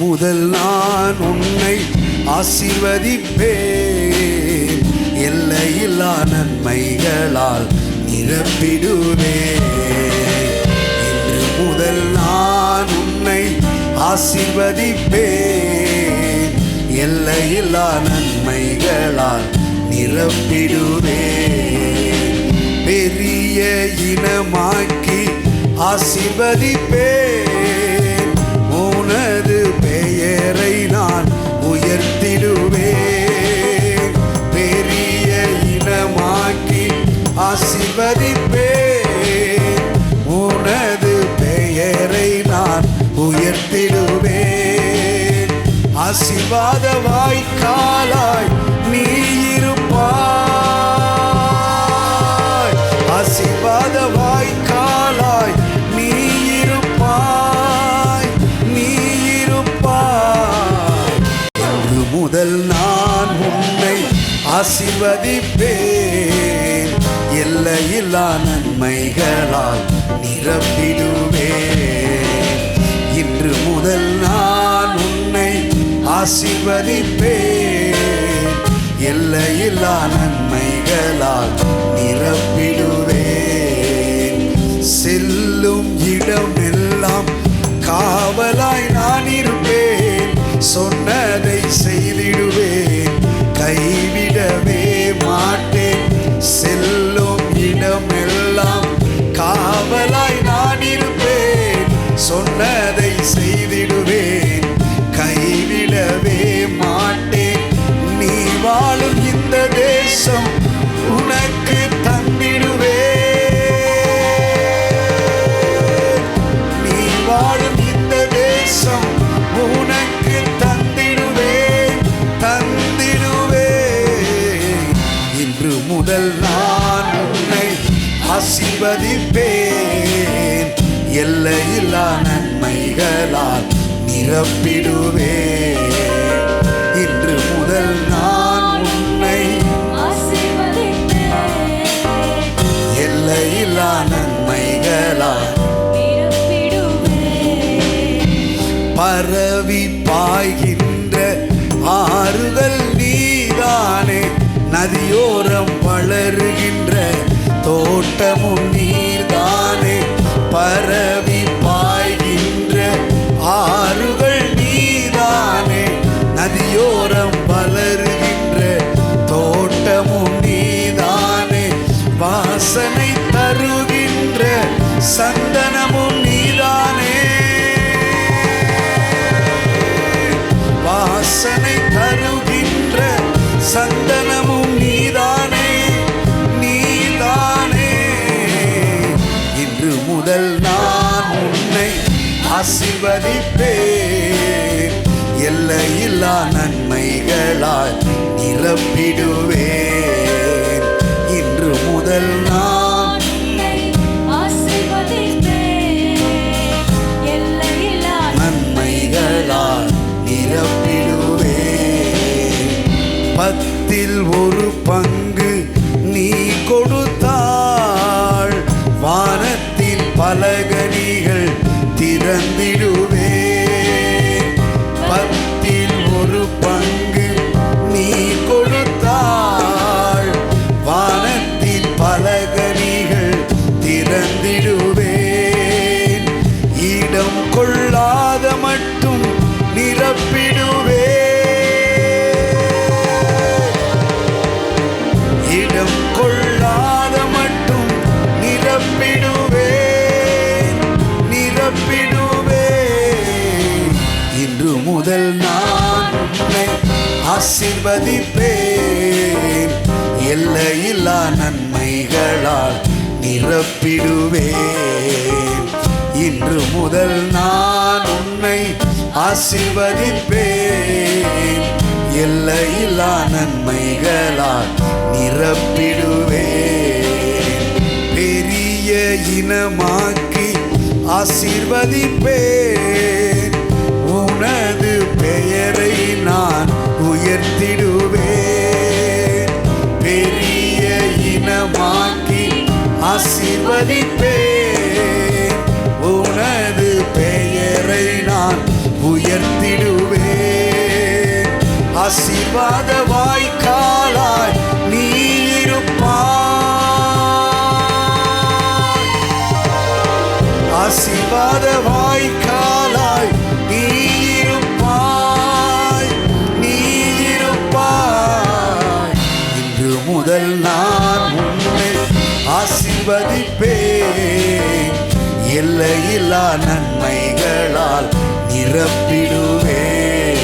முதல் நான் உன்னை ஆசீர்வதிப்பேன், எல்லையில்லா நன்மைகளால் நிரப்பிடுவேன். இன்று முதல் நான் உன்னை ஆசீர்வதிப்பேன், எல்லையில்லா நன்மைகளால் நிரப்பிடுவேன். பெரிய இனமாக்கி ஆசீர்வதிப்பேன், உனது பெயரை நான் உயர்த்திடுவேன். பெரிய இனமாக்கி ஆசீர்வதிப்பேன், உனது பெயரை நான் உயர்த்திடுவேன். ஆசீர்வாத வாய்க்காலாய் நீ இருப்பாய், ஆசீர்வாத வாய்க்காலாய் நீ இருப்பாய், நீ இருப்பாய். இன்று முதல் நான் உன்னை ஆசீர்வதிப்பேன், எல்லையில்லா நன்மைகளால் நிரப்பிடுவேன். இன்று முதல் நான் உன்னை ஆசீர்வதிப்பேன், எல்லையில்லா நன்மைகளால் நிரப்பிடுவேன். செல்லும் இடமெல்லாம் காவலாய் நான் இருப்பேன், சொன்னதை செய்திடுவேன், கைவிடவே மாட்டேன். செல்லும் இடமெல்லாம் காவலாய் நான் இருப்பேன், சொன்னதை செய்திடுவேன், கைவிடவே மாட்டேன். நீ வாழும் இந்த தேசம் உனக்கு தந்திடுவேன், நீ வாழும் இந்த தேசம் உனக்கு தந்திடுவேன், தந்திடுவேன். இன்று முதல் நான் உன்னை ஆசீர்வதிப்பேன், எல்லையில்லா நன்மைகளால் நிரப்பிடுவேன். இன்று முதல் நான் உன்னை ஆசீர்வதிப்பேன், எல்லையில்லா நன்மைகளால் நிரப்பிடுவேன். பரவி பாய்கின்ற ஆறுகள் நீதானே, நதியோரம் வளருகின்ற தோட்டமும் நீர்தானே. பரவி பாய்கின்ற ஆறுகள் நீதானே, நதியோரம் வளருகின்ற தோட்டமும் நீதானே. வாசனை தருகின்ற சந்தனமும் நீதானே, வாசனை தருகின்ற சந்தனமும் நீதானே, நீதானே. இன்று முதல் நான் உன்னை ஆசீர்வதிப்பேன், எல்லையில்லா நன்மைகளால் நிரப்பிடுவேன். இன்று முதல் நான் உன்னை ஆசீர்வதிப்பேன், எல்லையில்லா நன்மைகளால் நிரப்பிடுவேன். 10% நீ கொடுத்தாள், வானத்தில் பலகணிகள் திறந்திடுவேன். 10% நீ கொடுத்தாள், வானத்தில் பலகணிகள் திறந்திடுவேன். இடம் கொள்ளாத மட்டும் நிரப்பிடுவேன், இடம் கொள்ளாத மட்டும் நிரப்பிடுவேன், நிரப்பிடுவேன். இன்று முதல் நான் உன்னை ஆசீர்வதிப்பேன், எல்லையில்லா நன்மைகளால் நிரப்பிடுவேன். இன்று முதல் நான் உன்னை ஆசீர்வதிப்பேன். எல்லையில்லா நன்மைகளால் நிரப்பிடுவேன். பெரிய இனமாக்கி ஆசீர்வதிப்பேன். உனது பெயரை நான் உயர்த்திடுவேன். பெரிய இனமாக்கி ஆசீர்வதிப்பேன். உனது பெயரை நான் உயர்த்திடுவேன். ஆசீர்வாத வாய்க்காலாய் நீ இருப்பாய். ஆசீர்வாத வாய்க்காலாய் நீ இருப்பாய். நீ இருப்பாய். இன்று முதல் நான் உன்னை ஆசீர்வதிப்பேன். எல்லையில்லா நன்மைகளால் நிரப்பிடுவேன்.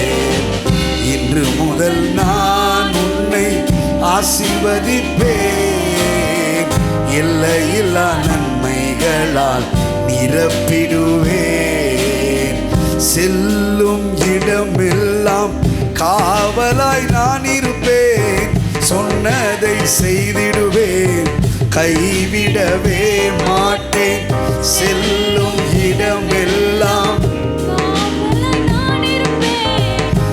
இன்று முதல் நான் உன்னை ஆசீர்வதிப்பேன். எல்லையில்லா நன்மைகளால் நிரப்பிடுவேன். செல்லும் இடமெல்லாம் காவலாய் நான் இருப்பேன். சொன்னதை செய்திடுவேன். கைவிடவே மாட்டேன். செல்லும் இடமெல்லாம்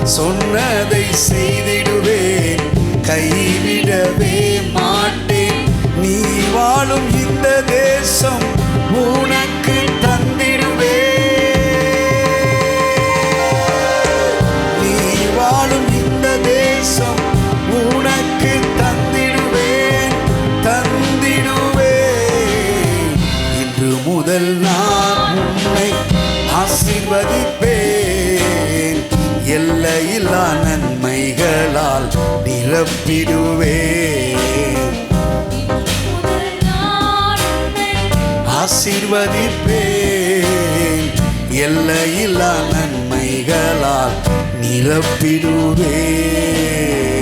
சொன்னதை செய்திடுவேன். கைவிடவே மாட்டேன். நீ வாழும் இந்த தேசம் உனக்கு தந்திடுவேன். நீ வாழும் இந்த தேசம் உனக்கு தந்திடுவேன். தந்திடுவேன். இன்று முதல் நான் உன்னை ஆசீர்வதிப்பேன். எல்லையில்லா நன்மைகளால் நிரப்பிடுவேன். ஆசீர்வதிப்பேன். எல்லையில்லா நன்மைகளால் நிரப்பிடுவேன்.